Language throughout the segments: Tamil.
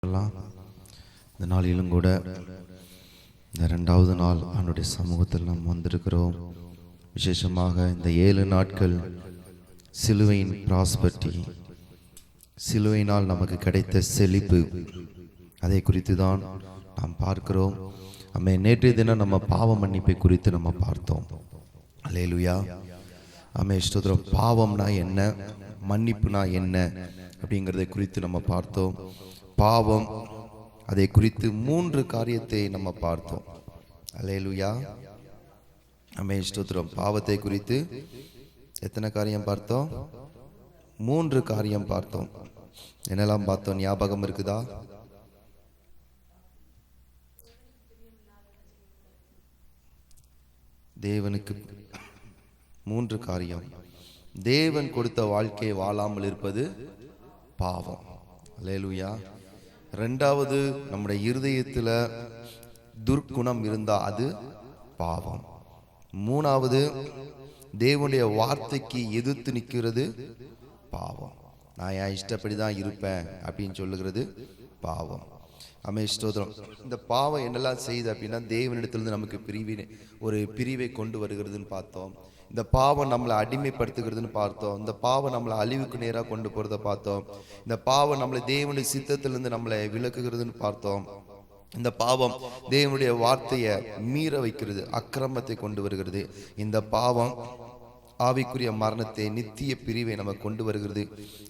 இந்த நாளிலும் கூட இந்த 2வது நாள் அவனுடைய சமூகத்தில் நாம் வந்திருக்கிறோம். விசேஷமாக இந்த 7 நாட்கள் சிலுவையின் பிராஸ்பர்ட்டி, சிலுவையினால் நமக்கு கிடைத்த செழிப்பு, அதை குறித்து தான் நாம் பார்க்கிறோம். நேற்றைய தினம் நம்ம பாவ மன்னிப்பை குறித்து நம்ம பார்த்தோம். அல்லேலூயா. ஸ்தோத்திரம். பாவம்னா என்ன, மன்னிப்புனா என்ன அப்படிங்கிறதை குறித்து நம்ம பார்த்தோம். பாவம், அதை குறித்து 3 காரியத்தை நம்ம பார்த்தோம். அல்லேலூயா. ஸ்தோத்திரம். பாவத்தை குறித்து எத்தனை காரியம் பார்த்தோம்? 3 காரியம் பார்த்தோம். என்னெல்லாம் பார்த்தோம்? ஞாபகம் இருக்குதா? தேவனுக்கு 3 காரியம். தேவன் கொடுத்த வாழ்க்கையை வாழாமல் இருப்பது பாவம். அல்லேலூயா. 2வது, நம்முடைய இருதயத்தில் துர்க்குணம் இருந்தா அது பாவம். 3வது, தேவனுடைய வார்த்தைக்கு எதிர்த்து நிற்கிறது பாவம். நான் என் இஷ்டப்படி தான் இருப்பேன் அப்படின்னு சொல்லுகிறது பாவம். ஸ்தோத்திரம். இந்த பாவம் என்னெல்லாம் செய்யுது அப்படின்னா, தேவனிடத்திலிருந்து நமக்கு ஒரு பிரிவை கொண்டு வருகிறதுன்னு பார்த்தோம். இந்த பாவம் நம்மளை அடிமைப்படுத்துகிறதுன்னு பார்த்தோம். இந்த பாவம் நம்மளை அழிவுக்கு நேராக கொண்டு போகிறத பார்த்தோம். இந்த பாவம் நம்மளை தேவனுடைய சித்தத்திலிருந்து நம்மளை விலக்குகிறதுன்னு பார்த்தோம். இந்த பாவம் தேவனுடைய வார்த்தையை மீற வைக்கிறது, அக்கிரமத்தை கொண்டு வருகிறது. இந்த பாவம் ஆவிக்குரிய மரணத்தை, நித்திய பிரிவை நம்ம கொண்டு வருகிறது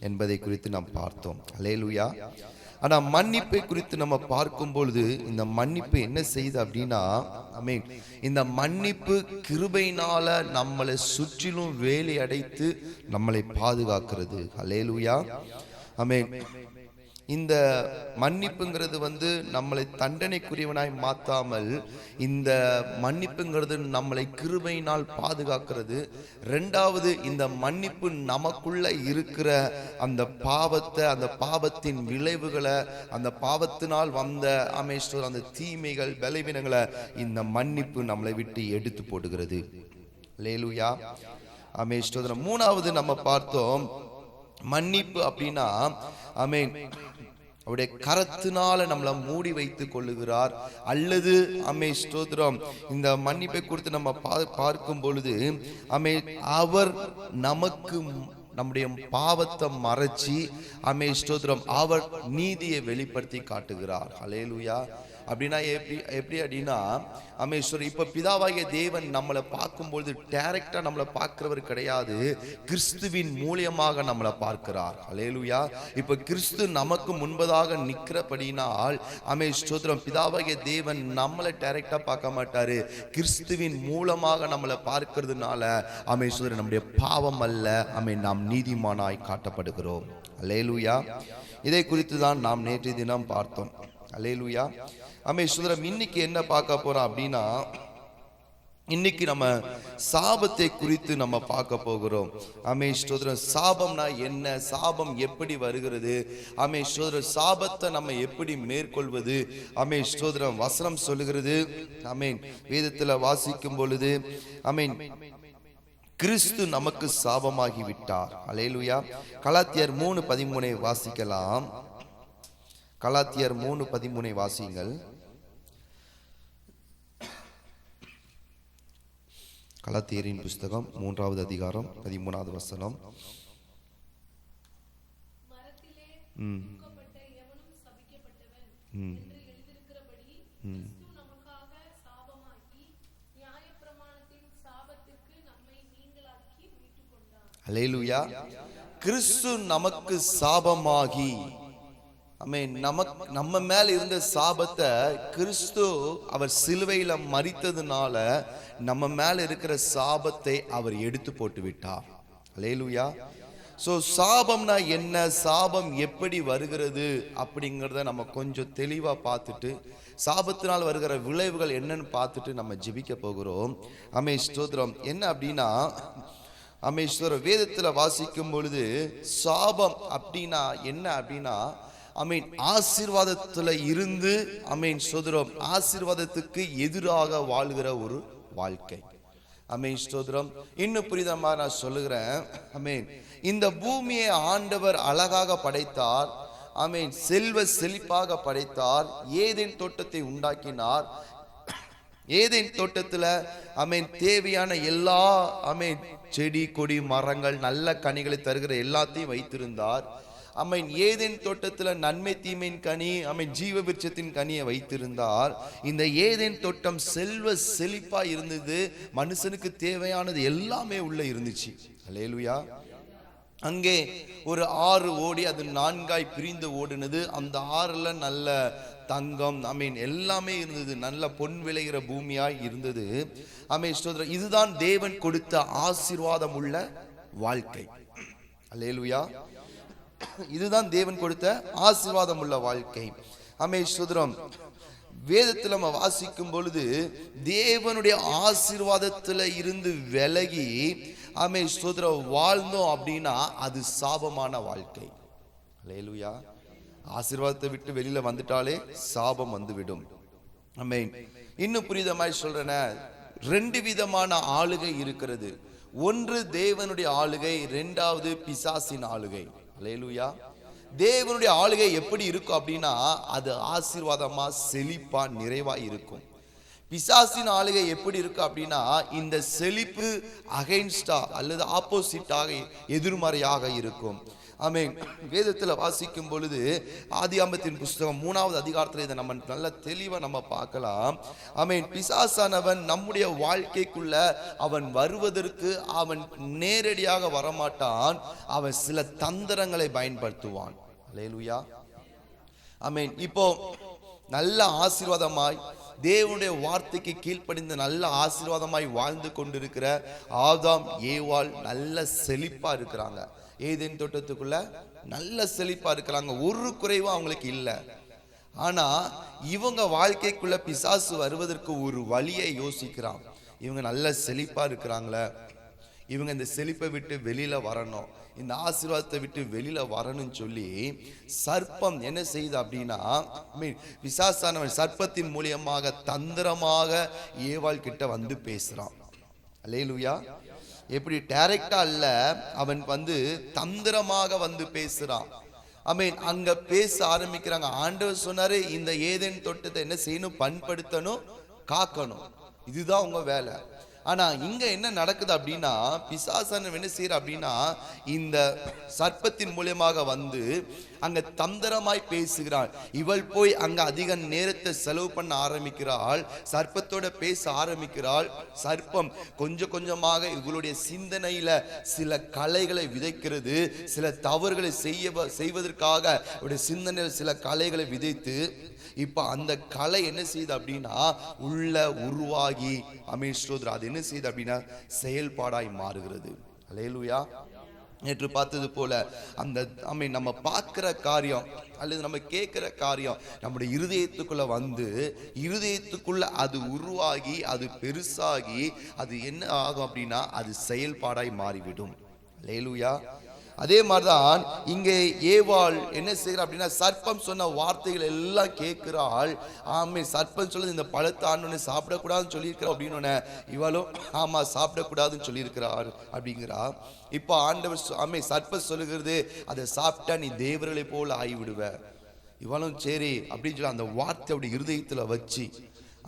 என்பதை குறித்து நாம் பார்த்தோம். அல்லேலூயா. ஆனால் மன்னிப்பை குறித்து நம்ம பார்க்கும் பொழுது, இந்த மன்னிப்பு என்ன செய்யுது அப்படின்னா, இந்த மன்னிப்பு கிருபையினால நம்மளை சுற்றிலும் வேலி அடைத்து நம்மளை பாதுகாக்கிறது. அல்லேலூயா. இந்த மன்னிப்புங்கிறது நம்மளை தண்டனைக்குரியவனாய் மாத்தாமல், இந்த மன்னிப்புங்கிறது நம்மளை கிருபையினால் பாதுகாக்கிறது. 2வது, இந்த மன்னிப்பு நமக்குள்ள இருக்கிற அந்த பாவத்தை, அந்த பாவத்தின் விளைவுகளை, அந்த பாவத்தினால் வந்த அந்த தீமைகள், பலவீனங்களை இந்த மன்னிப்பு நம்மளை விட்டு எடுத்து போடுகிறது. அல்லேலூயா. 3வது நம்ம பார்த்தோம், மன்னிப்பு அப்படின்னா அவருடைய கரத்தினால நம்மளை மூடி வைத்துக் கொள்ளுகிறார். அல்லது ஸ்தோத்திரம், இந்த மன்னிப்பை குறித்து நம்ம பார்க்கும் பொழுது அவர் நமக்கு நம்முடைய பாவத்தை மறைச்சி ஸ்தோத்திரம், அவர் நீதியை வெளிப்படுத்தி காட்டுகிறார். அல்லேலூயா. அப்படின்னா எப்படி அப்படின்னா, இப்ப பிதாவாகிய தேவன் நம்மளை பார்க்கும்பொழுது டைரக்டா நம்மளை பார்க்கிறவர் கிடையாது, கிறிஸ்துவின் மூலியமாக நம்மளை பார்க்கிறார். அல்லேலூயா. இப்ப கிறிஸ்து நமக்கு முன்பதாக நிற்கிறபடினால் ஸ்தோத்திரம், பிதாவாகிய தேவன் நம்மளை டைரக்டா பார்க்க மாட்டாரு, கிறிஸ்துவின் மூலமாக நம்மளை பார்க்கிறதுனால ஸ்தோத்திரம், நம்முடைய பாவம் அல்ல, நாம் நீதிமானாய் காட்டப்படுகிறோம். அல்லேலூயா. இதை குறித்து தான் நாம் நேற்றைய தினம் பார்த்தோம். அல்லேலூயா. சுதரம். இன்னைக்கு என்ன பார்க்க போறோம் அப்படின்னா, இன்னைக்கு நம்ம சாபத்தை குறித்து நம்ம பார்க்க போகிறோம். ஸ்தோத்திரம். சாபம்னா என்ன, சாபம் எப்படி வருகிறது, ஸ்தோத்திரம், சாபத்தை நம்ம எப்படி மேற்கொள்வது. ஸ்தோத்திரம். வசனம் சொல்லுகிறது, வேதத்துல வாசிக்கும் பொழுது கிறிஸ்து நமக்கு சாபமாகி விட்டார். அல்லேலூயா. கலாத்தியர் 3:13 வாசிக்கலாம். கலாத்தியர் 3:13 வாசியுங்கள். கலாத்தியரின் புஸ்தகம் 3வது அதிகாரம் 13வது வசனம். அல்லேலூயா. கிறிஸ்து நமக்கு சாபமாகி, நம்ம மேல இருந்த சாபத்தை கிறிஸ்து அவர் சிலுவையில மரித்ததுனால நம்ம மேல இருக்கிற சாபத்தை அவர் எடுத்து போட்டு விட்டார். அல்லேலூயா. சோ சாபம்னா என்ன, சாபம் எப்படி வருகிறது அப்படிங்கிறத நம்ம கொஞ்சம் தெளிவா பார்த்துட்டு, சாபத்தினால் வருகிற விளைவுகள் என்னன்னு பார்த்துட்டு நம்ம ஜெபிக்க போகிறோம். ஸ்தோத்திரம். என்ன அப்படின்னா, வேதத்துல வாசிக்கும் பொழுது சாபம் அப்படின்னா என்ன அப்படின்னா, ஆசீர்வாதத்துல இருந்து ஸ்தோத்திரம், ஆசீர்வாதத்துக்கு எதிராக வாழ்கிற ஒரு வாழ்க்கை. ஸ்தோத்திரம். இன்னும் புரிதமா நான் சொல்லுகிறேன். இந்த பூமியை ஆண்டவர் அழகாக படைத்தார். ஆமென் செல்வ செழிப்பாக படைத்தார். ஏதேன் தோட்டத்தை உண்டாக்கினார். ஏதேன் தோட்டத்துல ஆமென் தேவையான எல்லா ஆமென் செடி கொடி மரங்கள் நல்ல கனிகளை தருகிற எல்லாத்தையும் வைத்திருந்தார். ஆமென் ஏதேன் தோட்டத்துல நன்மை தீமையின் கனி ஆமென் ஜீவ விருட்சத்தின் கனியை வைத்திருந்தார். இந்த ஏதேன் தோட்டம் செல்வ செழிப்பா இருந்தது. மனுஷனுக்கு தேவையானது எல்லாமே உள்ள இருந்துச்சு. அல்லேலூயா. அங்கே ஒரு ஆறு ஓடி அது 4ஆய் பிரிந்து ஓடினது. அந்த ஆறுல நல்ல தங்கம் ஆமென் எல்லாமே இருந்தது. நல்ல பொன் விளைகிற பூமியாய் இருந்தது. ஆமென் ஸ்தோத்திரம். இதுதான் தேவன் கொடுத்த ஆசீர்வாதம் உள்ள வாழ்க்கை. அல்லேலூயா. இதுதான் தேவன் கொடுத்த ஆசீர்வாதம் உள்ள வாழ்க்கை. ஆமென் ஸ்தோத்திரம். வேதத்தில் நம்ம வாசிக்கும் பொழுது தேவனுடைய ஆசீர்வாதத்துல இருந்து விலகி ஆமென் ஸ்தோத்திரம் வாழ்ந்தோம் அப்படின்னா அது சாபமான வாழ்க்கை. அல்லேலூயா. ஆசீர்வாதத்தை விட்டு வெளியில வந்துட்டாலே சாபம் வந்துவிடும். ஆமென். இன்னும் புரிதமாய் சொல்றேன், 2 விதமான ஆளுகை இருக்கிறது. ஒன்று தேவனுடைய ஆளுகை, 2வது பிசாசின் ஆளுகை. அல்லேலூயா. தேவனுடைய ஆளுகை எப்படி இருக்கும் அப்படின்னா அது ஆசீர்வாதமா செழிப்பா நிறைவா இருக்கும். பிசாசின் ஆளுகை எப்படி இருக்கு அப்படின்னா இந்த செழிப்பு அகைன்ஸ்டா அல்லது ஆப்போசிட்டாக எதிர்மறையாக இருக்கும். ஆமென். வேதத்தில் வாசிக்கும் பொழுது ஆதியாகமத்தின் புஸ்தகம் 3வது அதிகாரத்தில் இதை நம்ம நல்ல தெளிவா நம்ம பார்க்கலாம். ஆமென். பிசாசானவன் நம்முடைய வாழ்க்கைக்குள்ள அவன் வருவதற்கு அவன் நேரடியாக வரமாட்டான். அவன் சில தந்திரங்களை பயன்படுத்துவான். அல்லேலூயா. ஆமென். இப்போ நல்ல ஆசீர்வாதமாய் தேவனுடைய வார்த்தைக்கு கீழ்ப்படிந்த நல்ல ஆசீர்வாதமாய் வாழ்ந்து கொண்டிருக்கிற ஆதாம் ஏவாள் நல்ல செழிப்பா இருக்கிறாங்க. ஏதேன் தோட்டத்துக்குள்ள நல்ல செழிப்பா இருக்கிறாங்க. ஒரு குறைவும் அவங்களுக்கு இல்லை. ஆனா இவங்க வாழ்க்கைக்குள்ள பிசாசு வருவதற்கு ஒரு வழியை யோசிக்கிறான். இவங்க நல்ல செழிப்பா இருக்கிறாங்களே, இவங்க இந்த செழிப்பை விட்டு வெளியில வரணும், இந்த ஆசீர்வாதத்தை விட்டு வெளியில வரணும்னு சொல்லி சர்ப்பம் என்ன செய்யுது அப்படின்னா பிசாசானவன் சர்ப்பத்தின் மூலியமாக தந்திரமாக ஏவாள் கிட்ட வந்து பேசுறான். அல்லேலூயா. எப்படி டைரக்டா இல்ல, அவன் வந்து தந்திரமாக வந்து பேசுறான். ஆமென். அங்க பேச ஆரம்பிக்கிறாங்க. ஆண்டவர் சொன்னாரு இந்த ஏதேன் தோட்டத்தை என்ன செய்யணும், பண்படுத்தணும், காக்கணும். இதுதான் உங்க வேலை. ஆனா இங்க என்ன நடக்குது அப்படின்னா பிசாசானவன் என்ன செய்யற அப்படின்னா இந்த சர்ப்பத்தின் மூலமாக வந்து அங்க தந்திரமாய் பேசுகிறாள். இவள் போய் அங்க அதிக நேரத்தை செலவு பண்ண ஆரம்பிக்கிறாள். சர்ப்பத்தோட பேச ஆரம்பிக்கிறாள். சர்ப்பம் கொஞ்சம் கொஞ்சமாக இவளுடைய சிந்தனையில சில கலைகளை விதைக்கிறது. சில தவறுகளை செய்வதற்காக இவருடைய சிந்தனையில சில கலைகளை விதைத்து இப்ப அந்த கலை என்ன செய்யுது அப்படின்னா உள்ள உருவாகி ஆமென் ஸ்தோத்திரம் அது என்ன செய்யுது அப்படின்னா செயல்பாடாய் மாறுகிறது. அல்லேலூயா. நேற்று பார்த்தது போல அந்த ஆமென் நம்ம பார்க்கிற காரியம் அல்லது நம்ம கேட்கிற காரியம் நம்முடைய இருதயத்துக்குள்ள வந்து இருதயத்துக்குள்ள அது உருவாகி அது பெருசாகி அது என்ன ஆகும் அப்படின்னா அது செயல்பாடாய் மாறிவிடும். அல்லேலூயா. அதே மாதிரிதான் இங்கே ஏவாள் என்ன செய்யறா அப்படின்னா சர்ப்பம் சொன்ன வார்த்தைகள் எல்லாம் கேட்கிறாள். ஆமே சர்ப்பம் சொல்லுது இந்த பழத்தை ஆண்டவனே சாப்பிடக்கூடாதுன்னு சொல்லியிருக்கிறா அப்படின்னு இவளும் ஆமா சாப்பிடக்கூடாதுன்னு சொல்லியிருக்கிறார் அப்படிங்கிறா. இப்போ ஆண்டவர் ஆமே சர்ப்பம் சொல்லுகிறது அதை சாப்பிட்டா நீ தேவர்களை போல ஆகிவிடுவ. இவளும் சரி அப்படின்னு சொல்லி அந்த வார்த்தை அப்படி இருதயத்துல வச்சு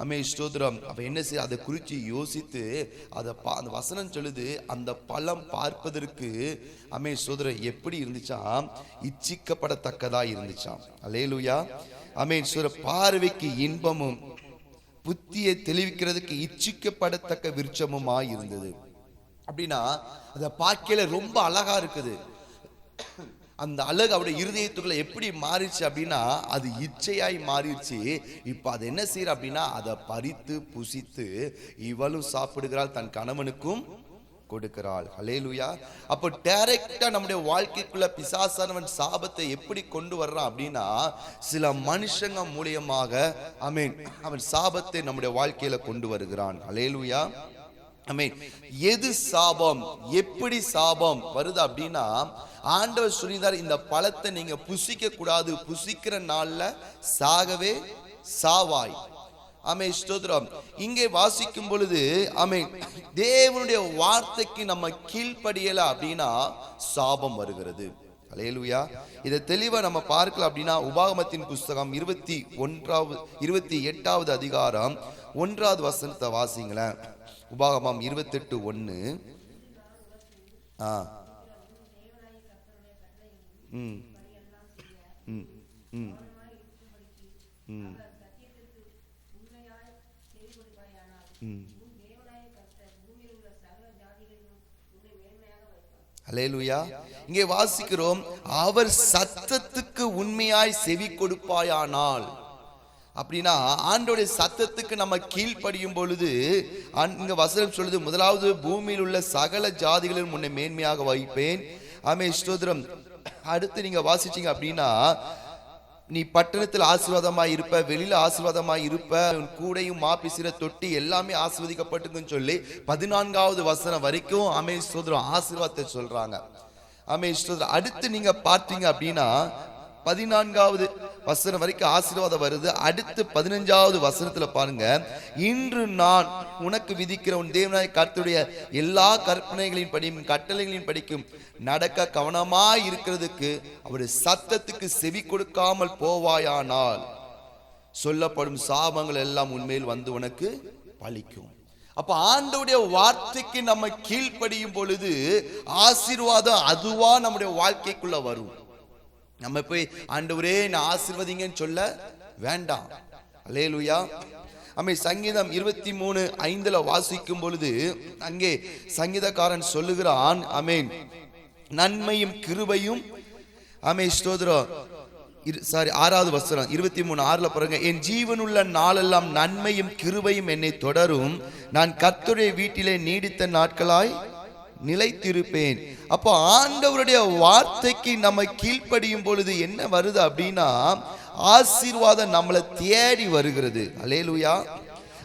ஆமே ஸ்தோத்திரம் அப்ப என்ன செய்ய அதை குறித்து யோசித்து அந்த வசனம் சொல்லுது அந்த பழம் பார்ப்பதற்கு ஆமே ஸ்தோத்திரம் எப்படி இருந்துச்சாம், இச்சிக்கப்படத்தக்கதா இருந்துச்சாம். அல்லேலூயா. ஆமே ஸ்தோத்திரம் பார்வைக்கு இன்பமும் புத்தியை தெளிவிக்கிறதுக்கு இச்சிக்கப்படத்தக்க விருட்சமுமா இருந்தது. அப்படின்னா அதை பார்க்கல ரொம்ப அழகா இருக்குது. அந்த அழகு அவருடைய இருதயத்துக்குள்ள எப்படி மாறிடுச்சு அப்படின்னா அது இச்சையாய் மாறிடுச்சு. இப்ப அது என்ன செய்யற அப்படின்னா அதை பறித்து புசித்து இவளும் சாப்பிடுகிறாள், தன் கணவனுக்கும் கொடுக்கிறாள். அல்லேலூயா. அப்போ டைரக்டா நம்முடைய வாழ்க்கைக்குள்ள பிசாசானவன் சாபத்தை எப்படி கொண்டு வர்றான் அப்படின்னா சில மனுஷங்க மூலியமாக ஆமென் அவன் சாபத்தை நம்முடைய வாழ்க்கையில கொண்டு வருகிறான். அல்லேலூயா. ஆமென். எது சாபம், எப்படி சாபம் வருது அப்படின்னா ஆண்டவர் சொல்லினார் இந்த பழத்தை நீங்க புசிக்க கூடாது, புசிக்கிற நாள்ல சாகவே சாவாய். ஆமென் ஸ்தோத்திரம். இங்கே வாசிக்கும் பொழுது ஆமென் தேவனுடைய வார்த்தைக்கு நம்ம கீழ்ப்படியல அப்படின்னா சாபம் வருகிறது. அல்லேலூயா. இதை தெளிவா நம்ம பார்க்கலாம் அப்படின்னா உபாகமத்தின் புஸ்தகம் 28வது அதிகாரம் 1வது வசனத்தை வாசிங்களேன். உபாகமம் 28:1. அல்லேலூயா. இங்கே வாசிக்கிறோம், அவர் சத்தத்துக்கு உண்மையாய் செவி கொடுப்பாயானால். அப்படின்னா ஆண்டோடைய சத்தத்துக்கு நம்ம கீழ்ப்படியும் பொழுது இங்க வசனம் சொல்லுது, முதலாவது பூமியில் உள்ள சகல ஜாதிகளிலும் உன்னை மேன்மையாக வைப்பேன். ஆமென், ஸ்தோத்திரம். அடுத்து நீங்க வாசிச்சீங்க அப்படின்னா, நீ பட்டணத்தில் ஆசீர்வாதமாய் இருப்ப, வெளியில ஆசீர்வாதமாய் இருப்ப, கூடையும் மாப்பிசிற தொட்டி எல்லாமே ஆசீர்வதிக்கப்பட்டுக்குன்னு சொல்லி 14வது வசனம் வரைக்கும் ஆமென் ஸ்தோத்திரம் ஆசீர்வாதத்தை சொல்றாங்க. ஆமென் ஸ்தோத்திரம். அடுத்து நீங்க பார்த்தீங்க அப்படின்னா 14வது வசனம் வரைக்கும் ஆசீர்வாதம் வருது. அடுத்து 15வது வசனத்துல பாருங்க, இன்று நான் உனக்கு விதிக்கிற உன் தேவனாய கர்த்தருடைய எல்லா கற்பனைகளின் படியும் கட்டளைகளின் படிக்கும் நடக்க கவனமாய் இருக்கிறதுக்கு அவருடைய சத்தத்துக்கு செவி கொடுக்காமல் போவாயானால் சொல்லப்படும் சாபங்கள் எல்லாம் உன்மேல் வந்து உனக்கு பலிக்கும். அப்ப ஆண்டவருடைய வார்த்தைக்கு நம்ம கீழ்ப்படியும் பொழுது ஆசீர்வாதம் அதுவா நம்முடைய வாழ்க்கைக்குள்ள வரும். நம்ம போய் ஆண்டவரே நான் ஆசீர்வதிங்கன்னு சொல்ல வேண்டாம். அல்லேலூயா. ஆமென். சங்கீதம் 23:5 வாசிக்கும் பொழுது அங்கே சங்கீதக்காரன் சொல்லுகிறான், ஆமென், நன்மையும் கிருபையும், ஆமென் ஸ்தோத்திரம், 6வது வசனம் 23:6 பாருங்க, என் ஜீவனுள்ள நாளெல்லாம் நன்மையும் கிருபையும் என்னை தொடரும், நான் கர்த்தருடைய வீட்டிலே நீடித்த நாட்களாய் நிலைத்திருப்பேன். அப்போ ஆண்டவருடைய வார்த்தைக்கு நம்ம கீழ்ப்படியும் பொழுது என்ன வருது அப்படின்னா ஆசீர்வாதம் நம்மளை தேடி வருகிறது. அல்லேலூயா.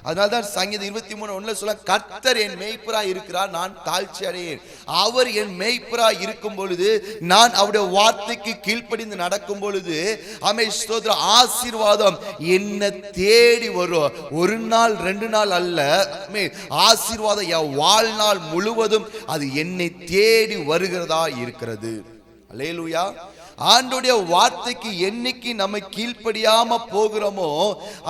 அதனால்தான் சங்கீதம் 23:1 சொல்ல, கர்த்தர் என் மேய்ப்பராய் இருக்கிறார், நான் தாழ்ச்சி அடையேன். அவர் என் மேய்ப்பராய் இருக்கும் பொழுது, நான் அவருடைய வார்த்தைக்கு கீழ்ப்படிந்து நடக்கும் பொழுது ஆமென் ஸ்தோத்திரம் ஆசீர்வாதம் என்ன தேடி வரும். ஒரு நாள் 2 நாள் அல்ல, ஆசீர்வாதம் என் வாழ்நாள் முழுவதும் அது என்னை தேடி வருகிறதா இருக்கிறது. அல்லேலூயா. ஆண்டோடைய வார்த்தைக்கு என்னைக்கு நம்ம கீழ்ப்படியாம போகிறோமோ,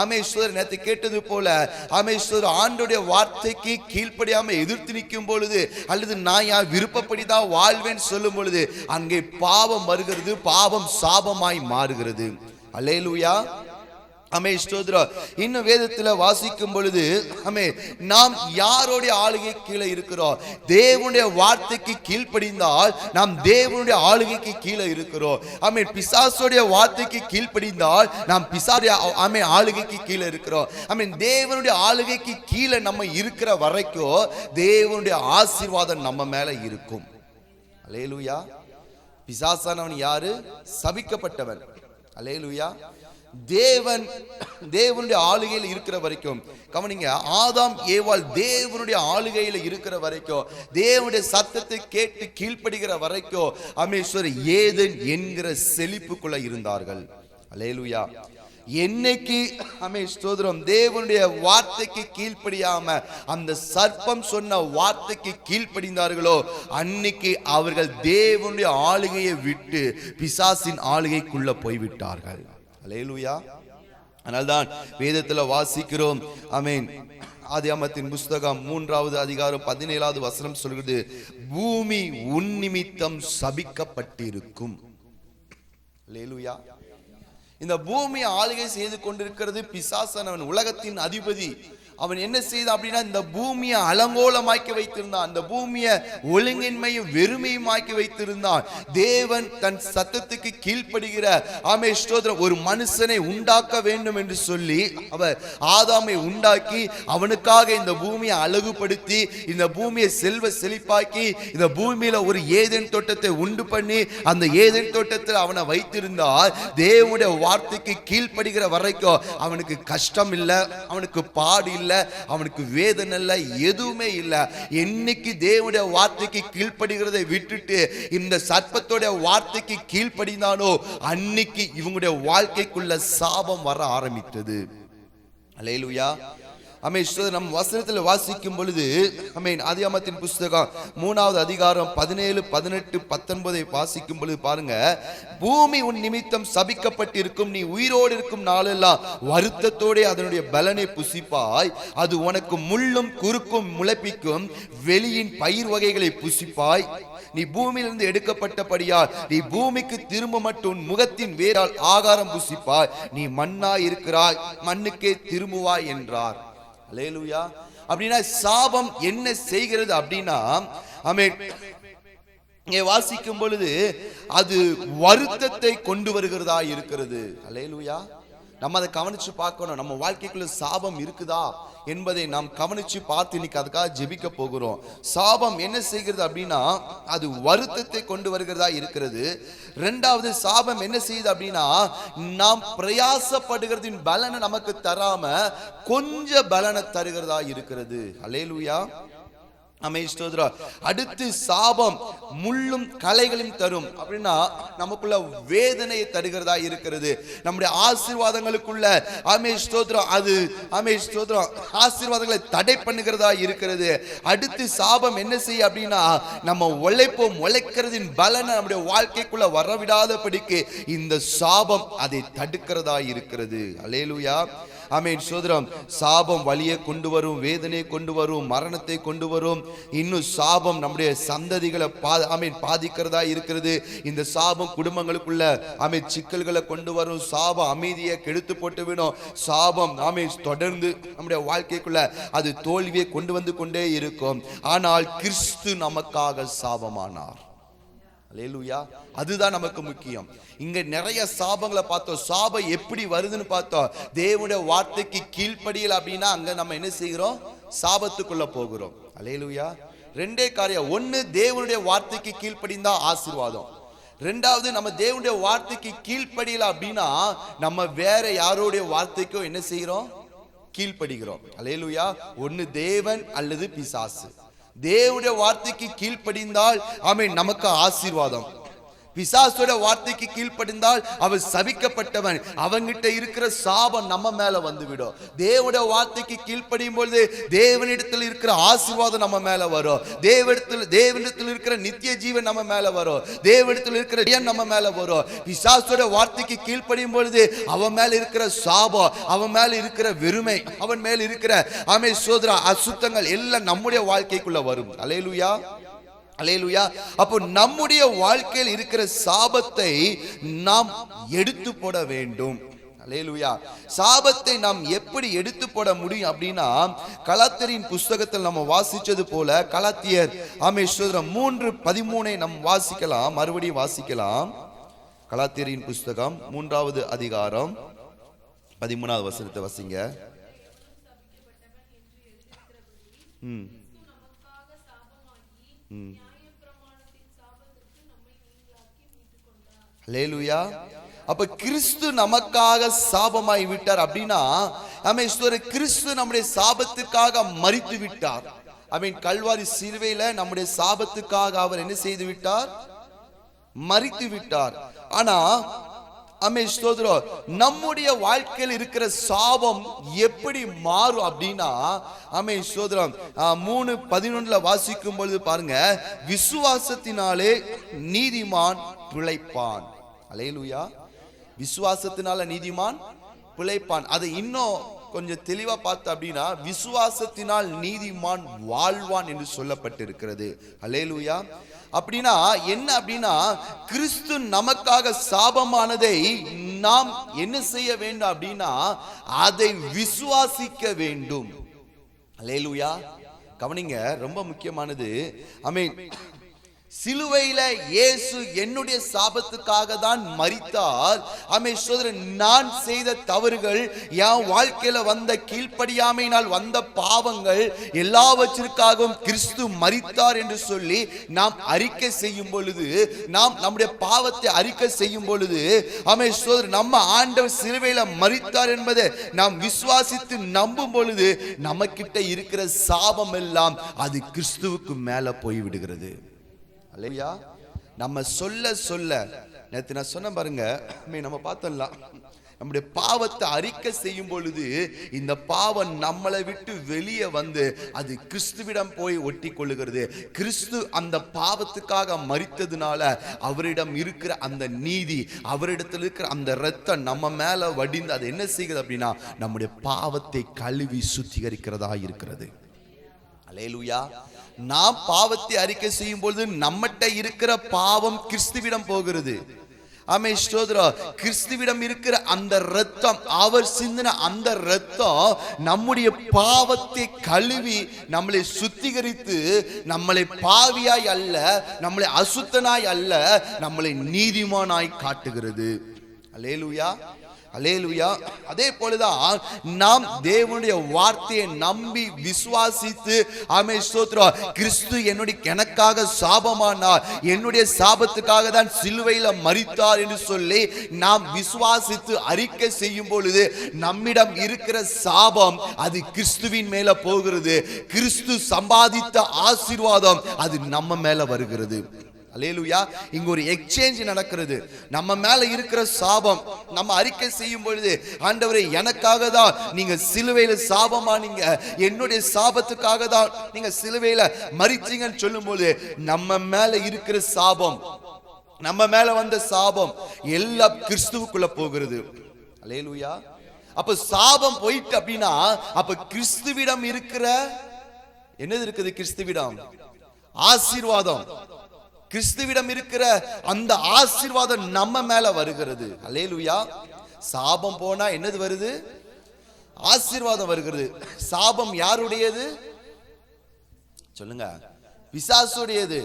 ஆமென், நேற்று கேட்டது போல ஆமென், ஆண்டோடைய வார்த்தைக்கு கீழ்ப்படியாம எதிர்த்து நிற்கும் பொழுது, அல்லது நான் என் விருப்பப்படிதான் வாழ்வேன் சொல்லும் பொழுது அங்கே பாவம் வருகிறது, பாவம் சாபமாய் மாறுகிறது. அல்லேலூயா. ஆமென் ஸ்தோத்திரம். இன்னும் வேதத்துல வாசிக்கும் பொழுது ஆமென், நாம் யாருடைய ஆளுகை கீழே இருக்கிறோம்? தேவனுடைய வார்த்தைக்கு கீழ்ப்படிந்தால் நாம் தேவனுடைய ஆளுகைக்கு கீழே இருக்கிறோம். ஆமென். பிசாசுடைய வார்த்தைக்கு கீழ்ப்படிந்தால் நாம் பிசாசுடைய ஆமென் ஆளுகைக்கு கீழே இருக்கிறோம். ஆமென். தேவனுடைய ஆளுகைக்கு கீழே நம்ம இருக்கிற வரைக்கும் தேவனுடைய ஆசீர்வாதம் நம்ம மேல இருக்கும். அல்லேலூயா. பிசாசானவன் யாரு? சபிக்கப்பட்டவன். அல்லேலூயா. தேவனுடைய ஆளுகையில் இருக்கிற வரைக்கும் கவனிங்க, ஆதாம் ஏவாள் தேவனுடைய ஆளுகையில் இருக்கிற வரைக்கும், தேவனுடைய சத்தத்தை கேட்டு கீழ்ப்படுகிற வரைக்கும் அமேஸ்வரி ஏதேன் என்கிற செழிப்புக்குள்ள இருந்தார்கள். அல்லேலூயா. என்னைக்கு ஆமென் ஸ்தோத்திரம் தேவனுடைய வார்த்தைக்கு கீழ்ப்படியாம அந்த சர்ப்பம் சொன்ன வார்த்தைக்கு கீழ்ப்படிந்தார்களோ அன்னைக்கு அவர்கள் தேவனுடைய ஆளுகையை விட்டு பிசாசின் ஆளுகைக்குள்ள போய்விட்டார்கள். அல்லேலூயா. அதனால்தான் வேதத்துல வாசிக்கிறோம், ஆமென், ஆதியாகமத்தின் புஸ்தகம் 3வது அதிகாரம் 17வது வசனம் சொல்கிறது, பூமி உன் நிமித்தம் சபிக்கப்பட்டிருக்கும். அல்லேலூயா. இந்த பூமியை ஆளுகை செய்து கொண்டிருக்கிறது பிசாசானவன், உலகத்தின் அதிபதி. அவன் என்ன செய்தான் அப்படின்னா இந்த பூமியை அலங்கோலமாக்கி வைத்திருந்தான், அந்த பூமியை ஒழுங்கின்மையும் வெறுமையுமாக்கி வைத்திருந்தான். தேவன் தன் சத்தத்துக்கு கீழ்ப்படுகிற ஆமென் ஸ்தோத்திரம் ஒரு மனுஷனை உண்டாக்க வேண்டும் என்று சொல்லி அவர் ஆதாமை உண்டாக்கி அவனுக்காக இந்த பூமியை அழகுபடுத்தி இந்த பூமியை செல்வ செழிப்பாக்கி இந்த பூமியில ஒரு ஏதேன் தோட்டத்தை உண்டு பண்ணி அந்த ஏதேன் தோட்டத்தில் அவனை வைத்திருந்தால் தேவனுடைய வார்த்தைக்கு கீழ்ப்படுகிற வரைக்கும் அவனுக்கு கஷ்டம் இல்லை, அவனுக்கு பாடு இல்லை, அவனுக்கு வேதனை இல்லை, எதுவுமே இல்லை. என்னைக்கு தேவனுடைய வார்த்தைக்கு கீழ்ப்படுகிறதை விட்டுட்டு இந்த சர்ப்பத்தோட வார்த்தைக்கு கீழ்ப்படினானோ அன்னைக்கு இவங்களுடைய வாழ்க்கைக்குள்ள சாபம் வர ஆரம்பித்தது. அல்லேலூயா. நம்ம வசனத்தில் வாசிக்கும் பொழுது ஆதியாகமத்தின் புஸ்தகம் 3வது அதிகாரம் 17, 18, 19 வாசிக்கும் பொழுது பாருங்க, பூமி உன் நிமித்தம் சபிக்கப்பட்டிருக்கும், நீ உயிரோடு இருக்கும் நாளெல்லாம் வருத்தத்தோட அதனுடைய பலனை புசிப்பாய், அது உனக்கு முள்ளும் குறுக்கும் முளைப்பிக்கும் வெளியின் பயிர் வகைகளை புசிப்பாய், நீ பூமியிலிருந்து எடுக்கப்பட்டபடியா நீ பூமிக்கு திரும்ப மட்டும் முகத்தின் வேரால் ஆகாரம் புசிப்பாய், நீ மண்ணாய் இருக்கிறாய், மண்ணுக்கே திரும்புவாய் என்றார். அல்லேலூயா. அப்படின்னா சாபம் என்ன செய்கிறது அப்படின்னா, வாசிக்கும் பொழுது அது வருத்தத்தை கொண்டு வருகிறதா இருக்கிறது. அல்லேலூயா. நம்ம அதை கவனிச்சு பார்க்கணும். நம்ம வாழ்க்கைக்குள்ள சாபம் இருக்குதா என்பதை நாம் கவனிச்சு பார்த்து இன்னைக்கு அதுக்காக ஜெபிக்க போகிறோம். சாபம் என்ன செய்கிறது அப்படின்னா அது வருத்தத்தை கொண்டு வருகிறதா இருக்கிறது. இரண்டாவது, சாபம் என்ன செய்யுது அப்படின்னா நாம் பிரயாசப்படுகிறதின் பலனை நமக்கு தராம கொஞ்ச பலனை தருகிறதா இருக்கிறது. அல்லேலூயா. அடுத்து சாபம் முள்ளும் களைகளையும் தரும். அப்படின்னா நமக்குள்ள வேதனையை தருகிறதா இருக்கிறது. நம்முடைய ஆசீர்வாதங்களுக்குள்ள அது ஆசீர்வாதங்களை தடை பண்ணுகிறதா இருக்கிறது. அடுத்து சாபம் என்ன செய்ய அப்படின்னா நம்ம உழைக்கிறதின் பலனை நம்முடைய வாழ்க்கைக்குள்ள வரவிடாதபடிக்கு இந்த சாபம் அதை தடுக்கிறதா இருக்கிறது. அல்லேலூயா. சோதரம், சாபம் வலியை கொண்டு வரும், வேதனையை கொண்டு வரும், மரணத்தை கொண்டு வரும். இன்னும் சாபம் நம்முடைய சந்ததிகளை பாதிக்கிறதா இருக்கிறது. இந்த சாபம் குடும்பங்களுக்குள்ள சிக்கல்களை கொண்டு வரும். சாபம் அமைதியை கெடுத்து போட்டு விடும். சாபம் தொடர்ந்து நம்முடைய வாழ்க்கைக்குள்ள அது தோல்வியை கொண்டு வந்து கொண்டே இருக்கும். ஆனால் கிறிஸ்து நமக்காக சாபமானார். அல்லேலூயா. அதுதான் நமக்கு முக்கியம். இங்க நிறைய சாபங்களை பார்த்தோம். சாபம் எப்படி வருதுன்னு பார்த்தோம். தேவனுடைய வார்த்தைக்கு கீழ்ப்படியல அப்படின்னா அங்க நம்ம என்ன செய்கிறோம்? சாபத்துக்குள்ள போகிறோம். அல்லேலூயா. ரெண்டே காரியம். ஒன்னு, தேவனுடைய வார்த்தைக்கு கீழ்ப்படிந்தா ஆசீர்வாதம். ரெண்டாவது, நம்ம தேவனுடைய வார்த்தைக்கு கீழ்ப்படியல அப்படின்னா நம்ம வேற யாரோடைய வார்த்தைக்கோ என்ன செய்கிறோம்? கீழ்ப்படுகிறோம். அல்லேலூயா. ஒன்னு தேவன் அல்லது பிசாசு. தேவனுடைய வார்த்தைக்கு கீழ்ப்படிந்தால் நமக்கு ஆசீர்வாதம். பிசாசுடைய வார்த்தைக்கு கீழ்ப்படிந்தால் அவன் சபிக்கப்பட்டவன். அவங்கிட்ட இருக்கிற சாபம் நம்ம மேல வந்துவிடும். தேவனுடைய வார்த்தைக்கு கீழ்ப்படியும் பொழுது தேவனிடத்தில் இருக்கிற ஆசீர்வாதம் நம்ம மேல வரும். தேவனிடத்தில் இருக்கிற நித்திய ஜீவன் நம்ம மேல வரும். தேவனிடத்தில் இருக்கிற நம்ம மேல வரும். பிசாசுடைய வார்த்தைக்கு கீழ்ப்படியும் பொழுது அவன் மேல இருக்கிற சாபம், அவன் மேல இருக்கிற வெறுமை, அவன் மேல இருக்கிற அசுத்தங்கள் எல்லாம் நம்முடைய வாழ்க்கைக்குள்ள வரும். அல்லேலூயா. அல்லேலூயா. அப்போ நம்முடைய வாழ்க்கையில் இருக்கிற சாபத்தை நாம் எடுத்து போட வேண்டும். அல்லேலூயா. சாபத்தை நாம் எப்படி எடுத்து போட முடியும் அப்படின்னா கலாத்தியரின் புஸ்தகத்தில் நம்ம வாசிச்சது போல கலாத்தியர் 3:13 நம் வாசிக்கலாம். மறுபடியும் வாசிக்கலாம். கலாத்தியரின் புஸ்தகம் 3வது அதிகாரம் 13வது வசனத்தை வாசிங்க. அல்லேலூயா. அப்ப கிறிஸ்து நமக்காக சாபமாய் விட்டார் அப்படின்னா கிறிஸ்து நம்முடைய சாபத்துக்காக மரித்து விட்டார். கல்வாரி சிலுவையில நம்முடைய சாபத்துக்காக அவர் என்ன செய்து விட்டார்? மரித்து விட்டார். ஆனா நம்முடைய வாழ்க்கையில் இருக்கிற சாபம் எப்படி மாறும் அப்படின்னா 3:11 வாசிக்கும் பொழுது பாருங்க, விசுவாசத்தினாலே நீதிமான் பிழைப்பான். அல்லேலூயா. விசுவாசத்தினால நீதிமான் பிழைப்பான். அதை இன்னும் கொஞ்சம் தெளிவா பார்த்து அப்படின்னா விசுவாசத்தினால் நீதிமான் வாழ்வான் என்று சொல்லப்பட்டிருக்கிறது. அல்லேலூயா. அப்படின்னா என்ன அப்படின்னா கிறிஸ்து நமக்காக சாபமானதை நாம் என்ன செய்ய வேண்டும் அப்படின்னா அதை விசுவாசிக்க வேண்டும். அல்லேலூயா. கவனிங்க, ரொம்ப முக்கியமானது. சிலுவையில இயேசு என்னுடைய சாபத்துக்காக தான் மரித்தார். நான் செய்த தவறுகள், என் வாழ்க்கையில வந்த கீழ்ப்படியாமையினால் வந்த பாவங்கள் எல்லாவற்றிற்காகவும் கிறிஸ்து மரித்தார் என்று சொல்லி நாம் அறிக்கை செய்யும் பொழுது, நாம் நம்முடைய பாவத்தை அறிக்கை செய்யும் பொழுது நம்ம ஆண்டவர் சிலுவையில மரித்தார் என்பதை நாம் விசுவாசித்து நம்பும் பொழுது நம்ம கிட்ட இருக்கிற சாபம் எல்லாம் அது கிறிஸ்துவுக்கு மேல போய்விடுகிறது. அல்லேலூயா. நம்ம சொல்ல சொல்ல நேத்து நான் சொன்ன பாருங்க, நம்ம பார்த்தோம்ல நம்முடைய பாவத்தை அறிக்கை செய்யும் பொழுது இந்த பாவம் நம்மளை விட்டு வெளியே வந்து அது கிறிஸ்துவிடம் போய் ஒட்டி கொள்ளுகிறது. கிறிஸ்து அந்த பாவத்துக்காக மரித்ததுனால அவரிடம் இருக்கிற அந்த நீதி, அவரிடத்தில் இருக்கிற அந்த இரத்தம் நம்ம மேல வடிந்து அது என்ன செய்கிறது அப்படின்னா நம்முடைய பாவத்தை கழுவி சுத்திகரிக்கிறதா இருக்கிறது. அல்லேலூயா. நாம் பாவத்தை அறிக்கை செய்யும் பொழுது நம்மகிட்ட இருக்கிற பாவம் கிறிஸ்துவிடம் போகிறது. ஆமென், ஸ்தோத்திரம். கிறிஸ்துவிடம் இருக்கிற அந்த இரத்தம், அவர் சிந்தின அந்த இரத்தம் நம்முடைய பாவத்தை கழுவி நம்மளை சுத்திகரித்து நம்மளை பாவியாய் அல்ல, நம்மளை அசுத்தனாய் அல்ல, நம்மளை நீதிமானாய் காட்டுகிறது. அல்லேலூயா, அல்லேலூயா. அதே போலதான் நாம் தேவனுடைய வார்த்தையை நம்பி விசுவாசித்து, ஆமென், ஸ்தோத்திரம், கிறிஸ்து எனக்காக சாபமானார், என்னுடைய சாபத்துக்காக தான் சிலுவையில மரித்தார் என்று சொல்லி நாம் விசுவாசித்து அறிக்கை செய்யும் பொழுது நம்மிடம் இருக்கிற சாபம் அது கிறிஸ்துவின் மேல போகிறது. கிறிஸ்து சம்பாதித்த ஆசீர்வாதம் அது நம்ம மேல வருகிறது. அல்லேலூயா. இங்க ஒரு எக்ஸ்சேஞ்ச் நடக்கிறது. நம்ம மேல இருக்கிற சாபம் நம்ம அறிக்கை செய்யும் பொழுது, ஆண்டவரே எனக்காக தான் நீங்க சிலுவையில சாபமானீங்க, என்னுடைய சாபத்துக்காக தான் நீங்க சிலுவையில மரிச்சீங்கன்னு சொல்லும் போது நம்ம மேல இருக்கிற சாபம், நம்ம மேல வந்த சாபம் எல்லாம் கிறிஸ்துவுக்குள்ள போகிறது. அல்லேலூயா. அப்ப சாபம் போயிட்டு அப்படின்னா அப்ப கிறிஸ்துவிடம் இருக்கிற என்னது இருக்குது? கிறிஸ்துவிடம் ஆசீர்வாதம், கிறிஸ்துவிடம் இருக்கிற அந்த ஆசீர்வாதம் நம்ம மேல வருகிறது. அல்லேலூயா. சாபம் போனா என்னது வருது? ஆசீர்வாதம் வருகிறது. சாபம் யாருடையது சொல்லுங்க? பிசாசுடையது.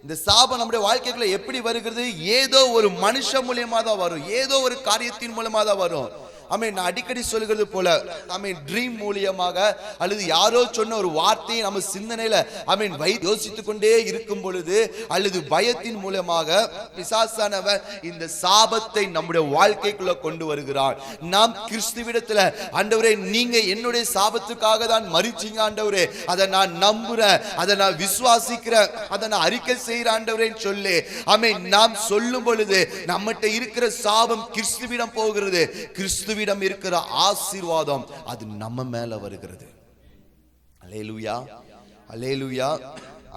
இந்த சாபம் நம்முடைய வாழ்க்கைக்குள்ள எப்படி வருகிறது? ஏதோ ஒரு மனுஷன் மூலமா தான் வரும், ஏதோ ஒரு காரியத்தின் மூலமா தான் வரும். ஆமென். நான் அடிக்கடி சொல்லுகிறது போல, ஆமென், ட்ரீம் மூலியமாக அல்லது யாரோ சொன்ன ஒரு வார்த்தையை நம்ம சிந்தனையில ஆமென் யோசித்துக் கொண்டே இருக்கும் பொழுது அல்லது பயத்தின் மூலமாக பிசாசானவன் இந்த சாபத்தை நம்முடைய வாழ்க்கைக்குள்ள கொண்டு வருகிறார். நாம் கிறிஸ்துவிடத்துல, ஆண்டவரே நீங்க என்னுடைய சாபத்துக்காக தான் மரிச்சீங்க ஆண்டவரே, அதை நான் நம்புறேன், அதை நான் விசுவாசிக்கிறேன், அதை நான் அறிக்கை செய்கிறேன் ஆண்டவரேன்னு சொல்லி ஆமென் நாம் சொல்லும் பொழுது நம்மகிட்ட இருக்கிற சாபம் கிறிஸ்துவிடம் போகிறது. கிறிஸ்துவிடம் இருக்கிற ஆசீர்வாதம் அது நம்ம மேல வருகிறது. அல்லேலூயா, அல்லேலூயா.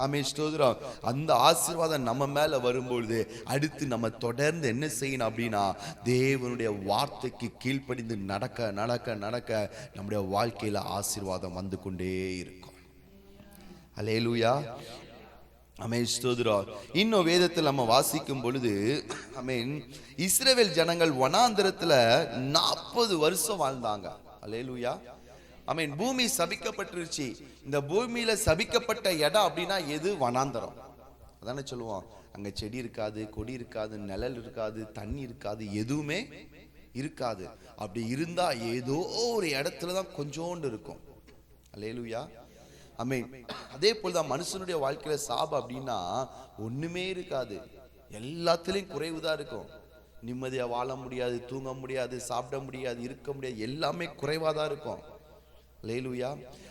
ஆமென், ஸ்தோத்திரம். அந்த ஆசீர்வாதம் நம்ம மேல வரும்பொழுது அடுத்து நம்ம தொடர்ந்து என்ன செய்யணும் அப்படின்னா தேவனுடைய வார்த்தைக்கு கீழ்ப்படிந்து நடக்க நடக்க நடக்க நம்முடைய வாழ்க்கையில ஆசீர்வாதம் வந்து கொண்டே இருக்கும். அல்லேலூயா, ஆமென், ஸ்தோத்திரம். இன்னும் வேதத்தில் நம்ம வாசிக்கும் பொழுது ஆமென், இஸ்ரவேல் ஜனங்கள் வனாந்தரத்துல 40 வருஷம் வாழ்ந்தாங்க. அல்லேலூயா, ஆமென். பூமி சபிக்கப்பட்டிருச்சு. இந்த பூமியில சபிக்கப்பட்ட இடம் அப்படின்னா எது? வனாந்தரம். அதானே சொல்லுவோம். அங்க செடி இருக்காது, கொடி இருக்காது, நிழல் இருக்காது, தண்ணி இருக்காது, எதுவுமே இருக்காது. அப்படி இருந்தா ஏதோ ஒரு இடத்துலதான் கொஞ்சோண்டு இருக்கும். அல்லேலூயா, ஆமென். அதே போலதான் மனுஷனுடைய வாழ்க்கையில சாபம் அப்படின்னா ஒண்ணுமே இருக்காது, எல்லாத்திலையும் குறைவுதான் இருக்கும். நிம்மதியா வாழ முடியாது, தூங்க முடியாது, சாப்பிட முடியாது, இருக்க முடியாது, எல்லாமே குறைவாதான் இருக்கும். அல்லேலூயா.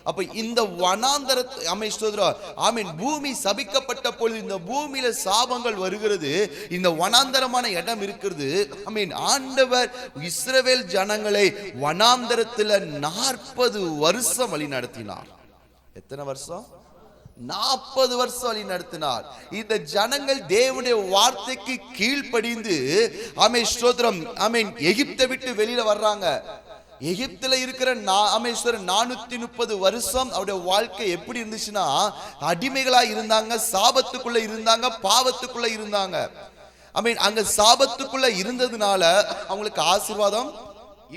அப்ப இந்த வனாந்தர ஆமென், ஸ்தோத்திரம், ஆமென், பூமி சபிக்கப்பட்ட பொழுது இந்த பூமியில சாபங்கள் வருகிறது. இந்த வனாந்தரமான இடம் இருக்கிறது. ஆமென். ஆண்டவர் இஸ்ரவேல் ஜனங்களை வனாந்தரத்துல 40 வருஷம் வழி நடத்தினார். எத்தனை வருஷம்? 40 வருஷம் வழி நடத்தினார். இந்த ஜனங்கள் தேவனுடைய வார்த்தைக்கு கீழ்ப்படிந்து ஆமென், ஸ்தோத்திரம், ஆமென், எகிப்தை விட்டு வெளியில வர்றாங்க. எகிப்துல இருக்கிற 430 வருஷம் அவருடைய வாழ்க்கை எப்படி இருந்துச்சுன்னா அடிமைகளா இருந்தாங்க, சாபத்துக்குள்ள இருந்தாங்க, பாவத்துக்குள்ள இருந்தாங்க. ஆமென். அங்க சாபத்துக்குள்ள இருந்ததுனால அவங்களுக்கு ஆசீர்வாதம்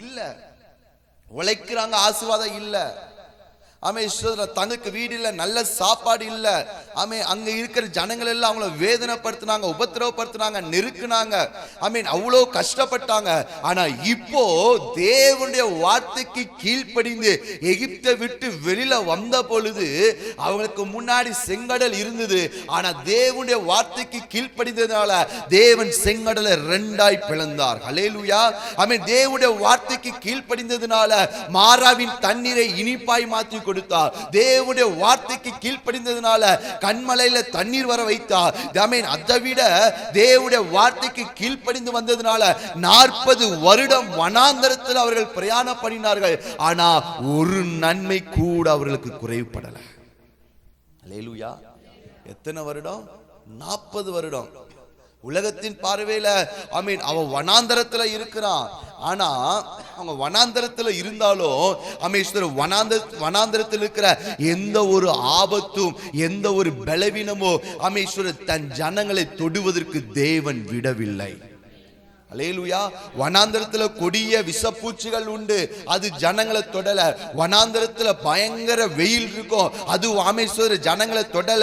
இல்ல, உழைக்கிறாங்க, ஆசீர்வாதம் இல்ல. ஆமென், தனக்கு வீடு இல்ல, நல்ல சாப்பாடு இல்ல. ஆமென். அங்க இருக்கிற ஜனங்கள் எல்லாம் அவங்கள வேதனைப்படுத்தினாங்க, உபத்திரவப்படுத்தினாங்க, நெருக்குனாங்க. ஆமென். அவ்வளோ கஷ்டப்பட்டாங்க. ஆனா இப்போ தேவனுடைய வார்த்தைக்கு கீழ்ப்படிந்து எகிப்தை விட்டு வெளியில வந்த பொழுது அவங்களுக்கு முன்னாடி செங்கடல் இருந்தது. ஆனா தேவனுடைய வார்த்தைக்கு கீழ்ப்படிந்ததுனால தேவன் செங்கடலை 2ஆய் பிளந்தார். ஹல்லேலூயா, ஆமென். தேவனுடைய வார்த்தைக்கு கீழ்ப்படிந்ததுனால மாறாவின் தண்ணீரை இனிப்பாய் மாற்றி கொடுத்தார். தேவனுடைய வார்த்தைக்கு கீழ்ப்படிந்ததுனால கண்மலையில தண்ணீர் வர வைத்தார். அதை விட தேவனுடைய வார்த்தைக்கு கீழ்ப்படிந்து வந்ததுனால 40 வருடம் வனாந்தரத்தில் அவர்கள் பிரயாணம் பண்ணினார்கள். ஆனா ஒரு நன்மை கூட அவர்களுக்கு குறைவுபடல. அல்லேலூயா. எத்தனை வருடம்? 40 வருடம். உலகத்தின் பார்வையில அவன் வனாந்தரத்துல இருக்கிறான். ஆனா அவங்க வனாந்தரத்துல இருந்தாலும் வனாந்தரத்தில் இருக்கிற எந்த ஒரு ஆபத்தும் எந்த ஒரு பலவீனமோ தன் ஜனங்களை தொடுவதற்கு தேவன் விடவில்லை. அல்லேலூயா. வனாந்தரத்துல கொடிய விஷப்பூச்சிகள் உண்டு, அது ஜனங்களை தொடல. வனாந்தரத்துல பயங்கர வெயில் இருக்கும், அது ஜனங்களை தொடல.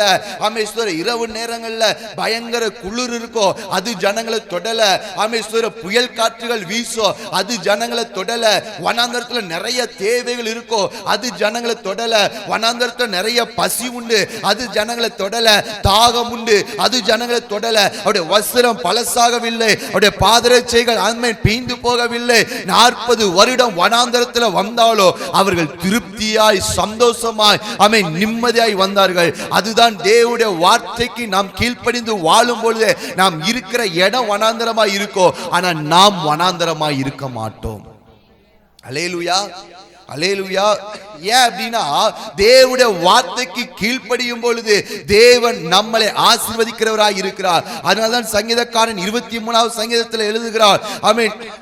இரவு நேரங்கள்ல பயங்கர குளிர் இருக்கும், அது ஜனங்களை தொடல. புயல் காற்றுகள் வீசும், அது ஜனங்களை தொடல. வனாந்தரத்துல நிறைய தேவைகள் இருக்கும், அது ஜனங்களை தொடல. வனாந்தரத்துல நிறைய பசி உண்டு, அது ஜனங்களை தொடல. தாகம் உண்டு, அது ஜனங்களை தொடல. அவருடைய வஸ்திரம் பழசாகவில்லை, அவருடைய பாதரை பீந்து போகவில்லை. 40 வருடம் வனாந்தரத்தில் வந்தாலோ அவர்கள் திருப்தியாய் சந்தோஷமாய் நிம்மதியாய் வந்தார்கள். அதுதான் தேவனுடைய வார்த்தைக்கு நாம் கீழ்ப்படிந்து வாழும் பொழுது நாம் இருக்கிற இடம் வனாந்தரமாய் இருக்கோ, ஆனா நாம் வனாந்தரமாய் இருக்க மாட்டோம். அல்லேலூயா, அல்லேலூயா. ஏன் அப்படின்னா தேவனுடைய வார்த்தைக்கு கீழ்ப்படியும் பொழுது தேவன் நம்மளை ஆசீர்வதிக்கிறவராய் இருக்கிறார். அதனால்தான் சங்கீதக்காரன் 23வது சங்கீதத்தில் எழுதுகிறார்,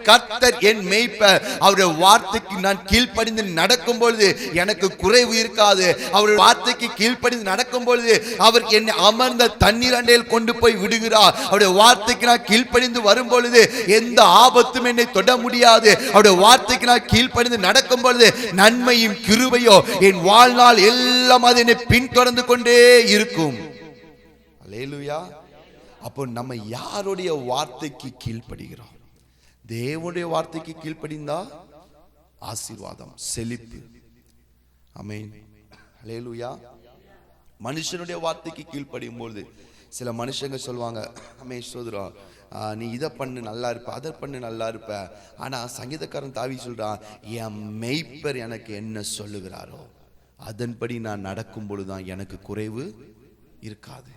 கர்த்தர் என் மேய்ப்பர், அவருடைய வார்த்தைக்கு நான் கீழ்ப்படிந்து நடக்கும் பொழுது எனக்கு குறைவு இருக்காது. அவருடைய வார்த்தைக்கு கீழ்ப்படிந்து நடக்கும் பொழுது அவர் என்னை அமர்ந்த தண்ணீர் அண்டையில் கொண்டு போய் விடுகிறார். அவருடைய வார்த்தைக்கு நான் கீழ்ப்படிந்து வரும் பொழுது எந்த ஆபத்தும் என்னை தொட முடியாது. அவருடைய வார்த்தைக்கு நான் கீழ்ப்படிந்து நடக்கும் பொழுது நன்மையும் கிருபையோ என் வாழ்நாள் எல்லாம் அது என்னை பின்தொடர்ந்து கொண்டே இருக்கும். அல்லேலூயா. அப்போ நம்ம யாருடைய வார்த்தைக்கு கீழ்ப்படுகிறோம்? தேவனுடைய வார்த்தைக்கு கீழ்ப்படிந்தா ஆசீர்வாதம், செழிப்பு. ஆமென். அல்லேலூயா. மனுஷனுடைய வார்த்தைக்கு கீழ்ப்படியும் போது சில மனுஷங்க சொல்லுவாங்க, சோதரா நீ இதை பண்ணு நல்லா இருப்ப, அதை பண்ணு நல்லா இருப்ப. ஆனா சங்கீதக்காரன் தாவி சொல்றான், என் மெய்ப்பர் எனக்கு என்ன சொல்லுகிறாரோ அதன்படி நான் நடக்கும் பொழுதுதான் எனக்கு குறைவு இருக்காது.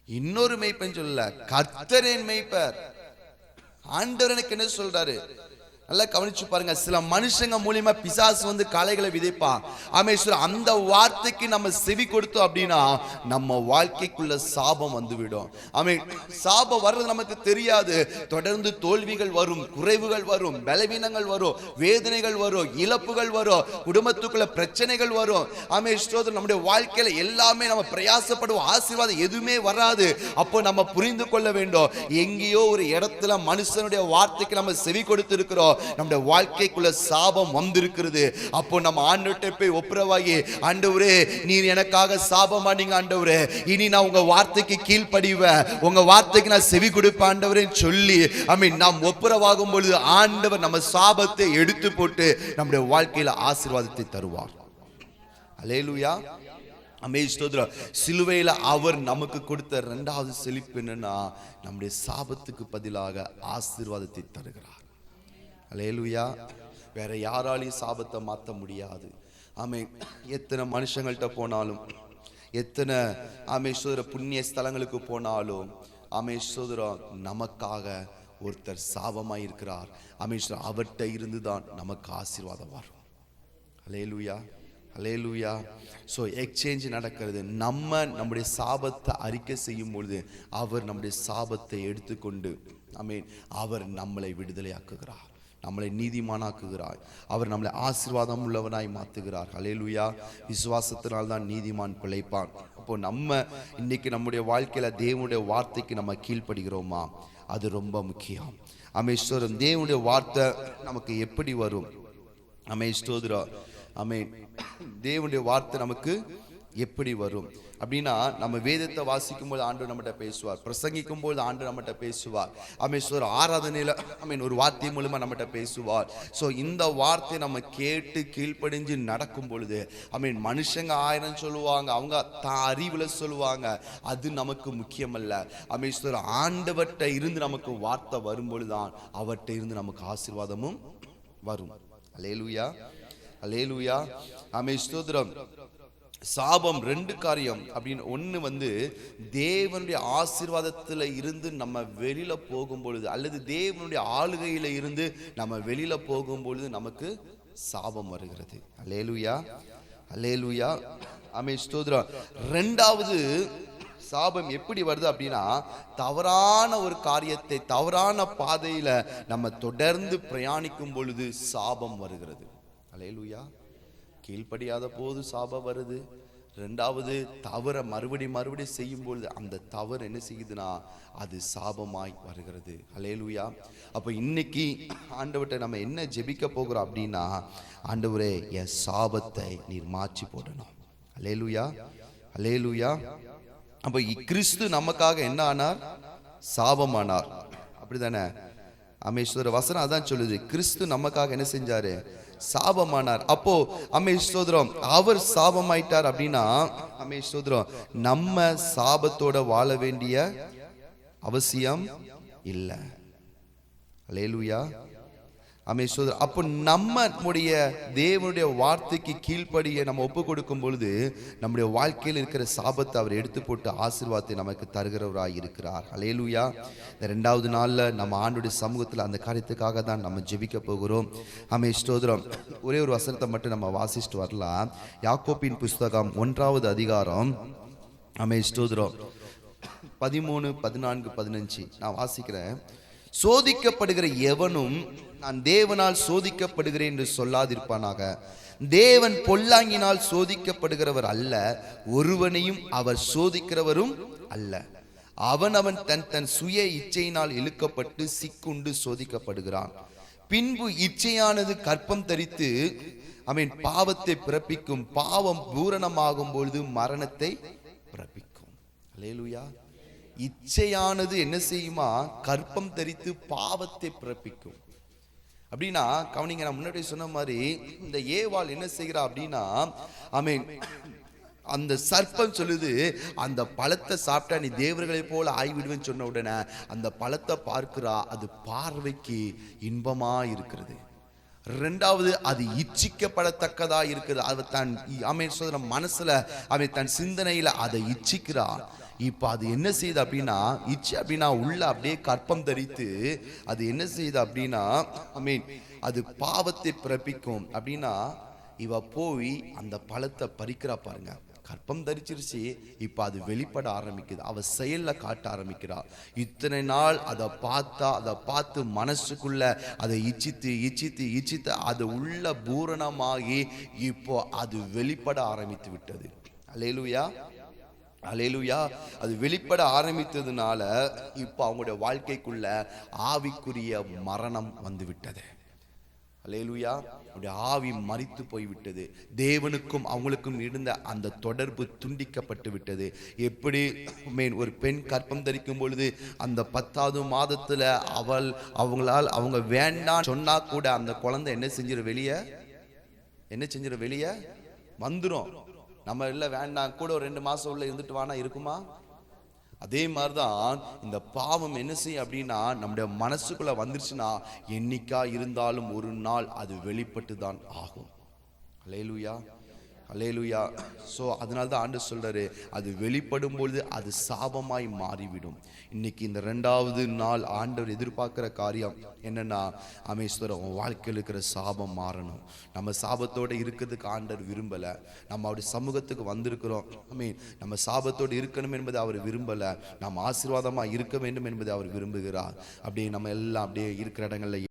இன்னொரு மெய்ப்பன் சொல்லல, கர்த்தர் என் மெய்ப்பர். ஆண்டவர் எனக்கு என்ன சொல்றாரு நல்லா கவனிச்சு பாருங்க. சில மனுஷங்க மூலியமா பிசாசு வந்து காளைகளை விதைப்பான். அந்த வார்த்தைக்கு நம்ம செவி கொடுத்தோம் அப்படின்னா நம்ம வாழ்க்கைக்குள்ள சாபம் வந்துவிடும். சாபம் வர்றது நமக்கு தெரியாது. தொடர்ந்து தோல்விகள் வரும், குறைவுகள் வரும், பலவீனங்கள் வரும், வேதனைகள் வரும், இழப்புகள் வரும், குடும்பத்துக்குள்ள பிரச்சனைகள் வரும். நம்முடைய வாழ்க்கையில எல்லாமே நம்ம பிரயாசப்படுவோம், ஆசீர்வாதம் எதுவுமே வராது. அப்போ நம்ம புரிந்து கொள்ள வேண்டும், எங்கேயோ ஒரு இடத்துல மனுஷனுடைய வார்த்தைக்கு நம்ம செவி கொடுத்து இருக்கிறோம், நம்முடைய வாழ்க்கைக்குள்ள சாபம் வந்திருக்கிறது. அப்போ நம்ம ஆண்டவர்கிட்ட போய் ஒப்புரவாகி, ஆண்டவரே நீர் எனக்காக சாபம் பண்ணீங்க ஆண்டவரே, இனி நான் உங்க வார்த்தைக்கு கீழ்ப்படிவேன், உங்க வார்த்தைக்கு நான் செவி கொடுப்பேன் ஆண்டவரே சொல்லி நாம் ஒப்புரவாகும் பொழுது ஆண்டவர் நம்ம சாபத்தை எடுத்து போட்டு நம்முடைய வாழ்க்கையில ஆசீர்வாதத்தை தருவார். அல்லேலூயா. சிலுவையில அவர் நமக்கு கொடுத்த 2வது செழிப்பு என்னன்னா, நம்முடைய சாபத்துக்கு பதிலாக ஆசீர்வாதத்தை தருகிறார். அல்லேலூயா. வேற யாராலையும் சாபத்தை மாற்ற முடியாது. எத்தனை மனுஷங்கள்ட்ட போனாலும், எத்தனை புண்ணிய ஸ்தலங்களுக்கு போனாலும் நமக்காக ஒருத்தர் சாபமாய் இருக்கிறார். அவர்கிட்ட இருந்துதான் நமக்கு ஆசீர்வாதம் வரும். அல்லேலூயா, அல்லேலூயா. ஸோ எக்ஸ்சேஞ்ச் நடக்கிறது. நம்முடைய சாபத்தை அறிக்கை செய்யும் பொழுது அவர் நம்முடைய சாபத்தை எடுத்துக்கொண்டு அவர் நம்மளை விடுதலையாக்குகிறார், நம்மளை நீதிமானாக்குகிறார், அவர் நம்மளை ஆசீர்வாதம் உள்ளவனாய் மாற்றுகிறார். அல்லேலூயா. விசுவாசத்தினால் தான் நீதிமான் பிழைப்பான். அப்போ நம்ம இன்னைக்கு நம்முடைய வாழ்க்கையில தேவனுடைய வார்த்தைக்கு நம்ம கீழ்ப்படுகிறோமா? அது ரொம்ப முக்கியம். ஸ்தோத்திரம். தேவனுடைய வார்த்தை நமக்கு எப்படி வரும்? ஸ்தோத்திரம். தேவனுடைய வார்த்தை நமக்கு எப்படி வரும் அப்படின்னா, நம்ம வேதத்தை வாசிக்கும் போது ஆண்டவர் நம்மகிட்ட பேசுவார், பிரசங்கிக்கும் போது ஆண்டவர் நம்மகிட்ட பேசுவார். ஆராதனையில ஒரு வார்த்தை மூலமா நம்மகிட்ட பேசுவார். ஸோ இந்த வார்த்தை நம்ம கேட்டு கீழ்ப்படிஞ்சு நடக்கும் பொழுது மனுஷங்க 1000 சொல்லுவாங்க, அவங்க தான் அறிவுல சொல்லுவாங்க, அது நமக்கு முக்கியமல்ல. ஆண்டவர்கிட்ட இருந்து நமக்கு வார்த்தை வரும்பொழுதுதான் அவர்கிட்ட இருந்து நமக்கு ஆசீர்வாதமும் வரும். அல்லேலூயா. அல்லேலூயா. ஆமென், ஸ்தோத்திரம். சாபம் ரெண்டு காரியம் அப்படின்னு ஒன்று தேவனுடைய ஆசீர்வாதத்தில் இருந்து நம்ம வெளியில போகும் பொழுது, அல்லது தேவனுடைய ஆளுகையில இருந்து நம்ம வெளியில போகும் பொழுது நமக்கு சாபம் வருகிறது. அல்லேலூயா, அல்லேலூயா. ஆமென், ஸ்தோத்திரம். ரெண்டாவது சாபம் எப்படி வருது அப்படின்னா, தவறான ஒரு காரியத்தை, தவறான பாதையில நம்ம தொடர்ந்து பிரயாணிக்கும் பொழுது சாபம் வருகிறது. அல்லேலூயா. கீழ்ப்படியாத போது சாபம் வருது. ரெண்டாவது தவற மறுபடி செய்யும் பொழுது அந்த தவறு என்ன செய்யுதுன்னா அது சாபமாய் வருகிறது. அல்லேலூயா. அப்ப இன்னைக்கு ஆண்டவர்கிட்ட நம்ம என்ன ஜெபிக்க போகிறோம் அப்படின்னா, ஆண்டவரே என் சாபத்தை நீர் மாற்றி போடணும். அல்லேலூயா, அல்லேலூயா. அப்ப கிறிஸ்து நமக்காக என்ன ஆனார்? சாபமானார். அப்படிதானே? அமேஸ்வர வசனம் அதான் சொல்லுது, கிறிஸ்து நமக்காக என்ன செஞ்சாரு? சாபமானார். அப்போ அமேஸ்வரம் அவர் சாபமாயிட்டார் அப்படின்னா, அமேஸ்வரம் நம்ம சாபத்தோட வாழ வேண்டிய அவசியம் இல்லை. அல்லேலூயா, அமேஸ்வரம். அப்போ நம்முடைய தேவனுடைய வார்த்தைக்கு கீழ்ப்படிய நம்ம ஒப்பு கொடுக்கும் பொழுது நம்முடைய வாழ்க்கையில் இருக்கிற சாபத்தை அவர் எடுத்து போட்டு ஆசீர்வாதத்தை நமக்கு தருகிறவராய் இருக்கிறார். அல்லேலூயா. இந்த ரெண்டாவது நாள்ல நம்ம ஆண்டுடைய சமூகத்தில் அந்த காரியத்துக்காக தான் நம்ம ஜெபிக்க போகிறோம். அமேஸ்வரம். ஒரே ஒரு வசனத்தை மட்டும் நம்ம வாசிச்சுட்டு வரலாம். யாக்கோபின் புஸ்தகம் 1வது அதிகாரம், அமேஸ்வரம் 13, 14, 15 நான் வாசிக்கிறேன். சோதிக்கப்படுகிற எவனும் நான் தேவனால் சோதிக்கப்படுகிறேன் என்று சொல்லாதிருப்பானாக. தேவன் பொல்லாங்கினால் சோதிக்கப்படுகிறவர் அல்ல, ஒருவனையும் அவர் சோதிக்கிறவரும் அல்ல. அவன் தன் சுய இச்சையினால் இழுக்கப்பட்டு சிக்குண்டு சோதிக்கப்படுகிறான். பின்பு இச்சையானது கற்பம் தரித்து அவன் பாவத்தை பிறப்பிக்கும். பாவம் பூரணமாகும் பொழுது மரணத்தை பிறப்பிக்கும். அல்லேலூயா. இச்சையானது என்ன செய்யுமா? கற்பம் தரித்து பாவத்தை பிறப்பிக்கும். அப்படின்னா கவனிங்க, நான் முன்னாடி சொன்ன மாதிரி இந்த ஏவாள் என்ன செய்கிறா அப்படின்னா, ஆமென், அந்த சர்ப்பம் சொல்லுது அந்த பழத்தை சாப்பிட்டா நீ தேவர்களை போல ஆய்விடுவேன்னு சொன்ன உடனே அந்த பழத்தை பார்க்கிறா. அது பார்வைக்கு இன்பமா இருக்கிறது. ரெண்டாவது அது இச்சிக்கப்படத்தக்கதா இருக்குது. அது தன் மனசுல அவன் தன் சிந்தனையில அதை இச்சிக்கிறான். இப்ப அது என்ன செய்யுது அப்படின்னா, இச்சி அப்படின்னா உள்ள அப்படியே கற்பம் தரித்து அது என்ன செய்யுது அப்படின்னா, அது பாவத்தை பிறப்பிக்கும். அப்படின்னா இவ போய் அந்த பழத்தை பறிக்கிறா பாருங்க. கற்பம் தரிச்சிருச்சு, இப்ப அது வெளிப்பட ஆரம்பிக்குது. அவ செயல்ல காட்ட ஆரம்பிக்கிறா. இத்தனை நாள் அதை பார்த்து மனசுக்குள்ள அதை இச்சித்து அது உள்ள பூரணமாகி இப்போ அது வெளிப்பட ஆரம்பித்து விட்டது. அல்லேலூயா, அல்லேலூயா. அது வெளிப்பட ஆரம்பித்ததுனால இப்போ அவங்களுடைய வாழ்க்கைக்குள்ள ஆவிக்குரிய மரணம் வந்து விட்டது. அல்லேலூயா. அவருடைய ஆவி மரித்து போய்விட்டது. தேவனுக்கும் அவங்களுக்கும் இருந்த அந்த தொடர்பு துண்டிக்கப்பட்டு விட்டது. எப்படி ஒரு பெண் கற்பம் தரிக்கும் பொழுது அந்த 10வது மாதத்துல அவங்க வேண்டாம் சொன்னா கூட அந்த குழந்தை என்ன செஞ்சிட வெளியே வந்துடும். நம்ம இல்லை வேண்டாம் கூட ஒரு 2 மாசம் உள்ள இருந்துட்டு வானா இருக்குமா? அதே மாதிரிதான் இந்த பாவம் என்ன செய்யும் அப்படின்னா, நம்முடைய மனசுக்குள்ள வந்துருச்சுன்னா என்னைக்கா இருந்தாலும் ஒரு நாள் அது வெளிப்பட்டு தான் ஆகும். அல்லேலூயா, அல்லேலூயா. ஸோ அதனால தான் ஆண்டு சொல்றாரு, அது வெளிப்படும் பொழுது அது சாபமாய் மாறிவிடும். இன்னைக்கு இந்த 2வது நாள் ஆண்டவர் எதிர்பார்க்கிற காரியம் என்னன்னா, அமேஸ்வரம் உன் வாழ்க்கையில் இருக்கிற சாபம் மாறணும். நம்ம சாபத்தோடு இருக்கிறதுக்கு ஆண்டவர் விரும்பல. நம்ம அவருடைய சமூகத்துக்கு வந்திருக்கிறோம். நம்ம சாபத்தோடு இருக்கணும் என்பதை அவர் விரும்பல. நம்ம ஆசீர்வாதமா இருக்க வேண்டும் என்பதை அவர் விரும்புகிறார். அப்படியே நம்ம எல்லாம் அப்படியே இருக்கிற இடங்கள்ல